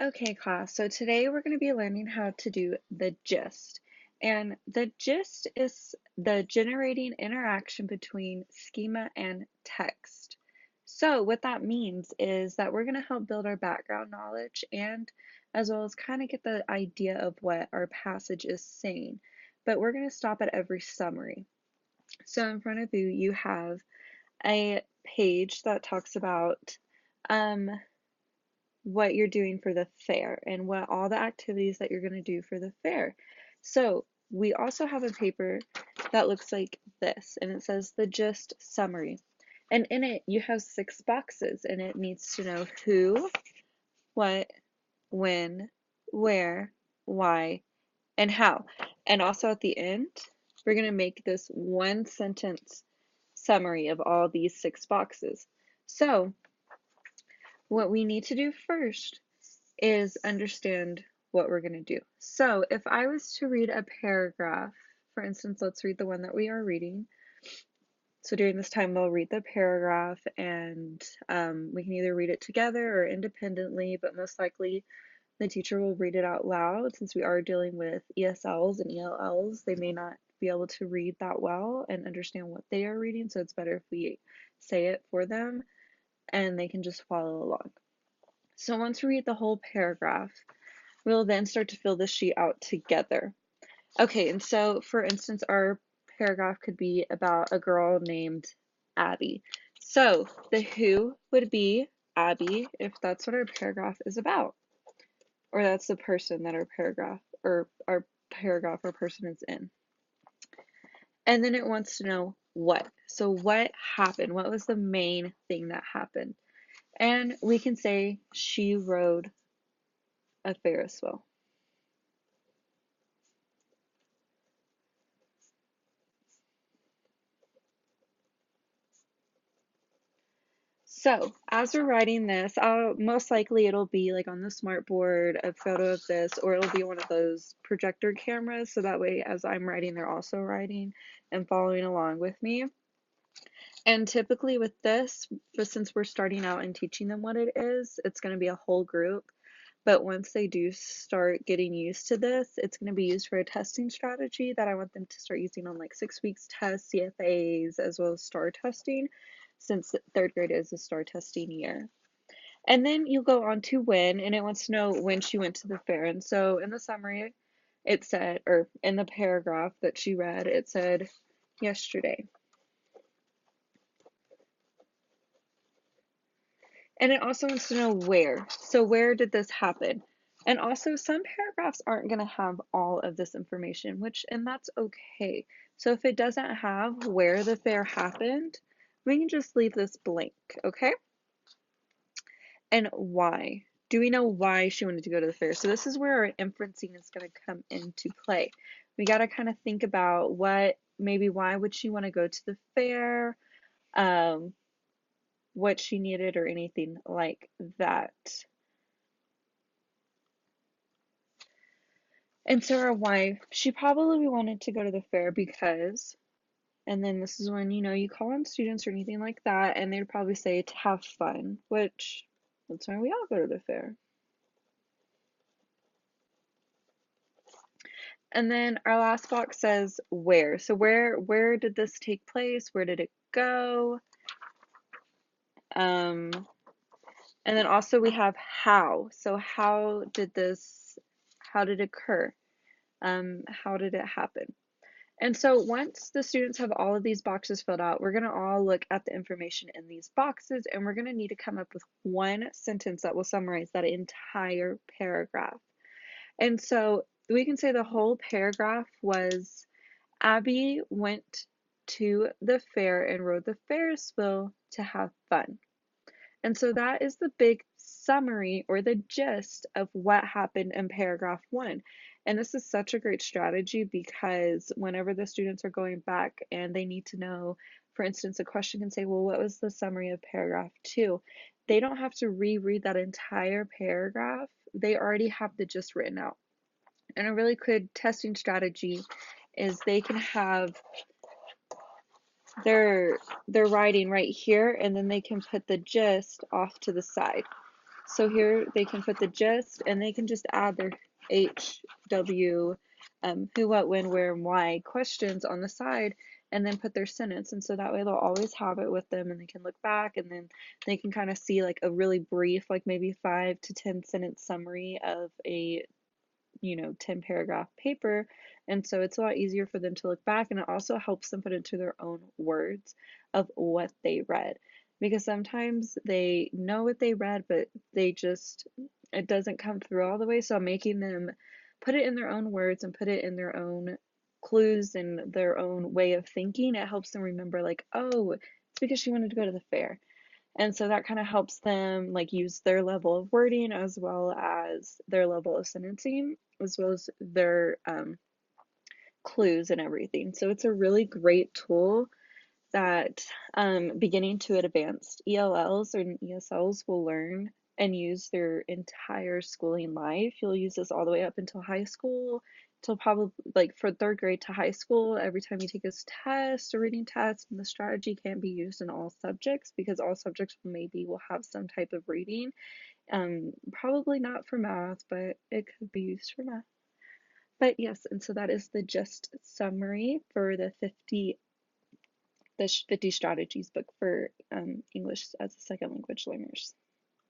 Okay, class. So today we're going to be learning how to do the gist. And the gist is the generating interaction between schema and text. So what that means is that we're going to help build our background knowledge and as well as kind of get the idea of what our passage is saying. But we're going to stop at every summary. So in front of you, you have a page that talks about um, what you're doing for the fair and what all the activities that you're going to do for the fair. So we also have a paper that looks like this, and it says the gist summary. And in it, you have 6 boxes, and it needs to know who, what, when, where, why, and how. And also at the end, we're going to make this one sentence summary of all these 6 boxes. So what we need to do first is understand what we're going to do. So if I was to read a paragraph, for instance, let's read the one that we are reading. So during this time, we'll read the paragraph and we can either read it together or independently, but most likely the teacher will read it out loud since we are dealing with ESLs and ELLs. They may not be able to read that well and understand what they are reading, so it's better if we say it for them and they can just follow along. So once we read the whole paragraph, we'll then start to fill the sheet out together. Okay, and so for instance, our paragraph could be about a girl named Abby. So the who would be Abby if that's what our paragraph is about, or that's the person that our paragraph or person is in. And then it wants to know what. So what happened? What was the main thing that happened? And we can say she rode a Ferris wheel. So, as we're writing this, most likely it'll be like on the smartboard, a photo of this, or it'll be one of those projector cameras. So that way, as I'm writing, they're also writing and following along with me. And typically with this, but since we're starting out and teaching them what it is, it's going to be a whole group. But once they do start getting used to this, it's going to be used for a testing strategy that I want them to start using on like 6 weeks tests, CFAs, as well as STAR testing, since third grade is a STAR testing year. And then you go on to when, and it wants to know when she went to the fair. And so in the summary, it said, or in the paragraph that she read, it said yesterday. And it also wants to know where. So where did this happen? And also some paragraphs aren't going to have all of this information, and that's okay. So if it doesn't have where the fair happened, we can just leave this blank, okay? And why? Do we know why she wanted to go to the fair? So this is where our inferencing is going to come into play. We got to kind of think about maybe why would she want to go to the fair? Um, what she needed or anything like that. And so our wife, she probably wanted to go to the fair because, and then this is when, you call on students or anything like that, and they'd probably say to have fun, which that's why we all go to the fair. And then our last box says where. So where did this take place? Where did it go? Um, and then also we have how. So how did it occur? How did it happen? And so once the students have all of these boxes filled out, we're going to all look at the information in these boxes and we're going to need to come up with one sentence that will summarize that entire paragraph. And so we can say the whole paragraph was Abby went to the fair and rode the Ferris wheel to have fun. And so that is the big summary or the gist of what happened in paragraph 1. And this is such a great strategy because whenever the students are going back and they need to know, for instance, a question can say, well, what was the summary of paragraph 2? They don't have to reread that entire paragraph. They already have the gist written out. And a really good testing strategy is they can have their writing right here and then they can put the gist off to the side. So here they can put the gist and they can just add their HW, who, what, when, where, and why questions on the side and then put their sentence. And so that way they'll always have it with them and they can look back and then they can kind of see like a really brief, like maybe 5 to 10 sentence summary of a 10 paragraph paper. And so it's a lot easier for them to look back, and it also helps them put into their own words of what they read. Because sometimes they know what they read, but it doesn't come through all the way. So making them put it in their own words and put it in their own clues and their own way of thinking, it helps them remember, like, oh, it's because she wanted to go to the fair. And so that kind of helps them like use their level of wording as well as their level of sentencing, as well as their clues and everything. So it's a really great tool that beginning to advanced ELLs and ESLs will learn and use their entire schooling life. You'll use this all the way up until high school, till probably like for third grade to high school. Every time you take a test, a reading test, and the strategy can be used in all subjects because all subjects maybe will have some type of reading. Probably not for math, but it could be used for math. But yes, and so that is the gist summary for the 50 strategies book for English as a second language learners.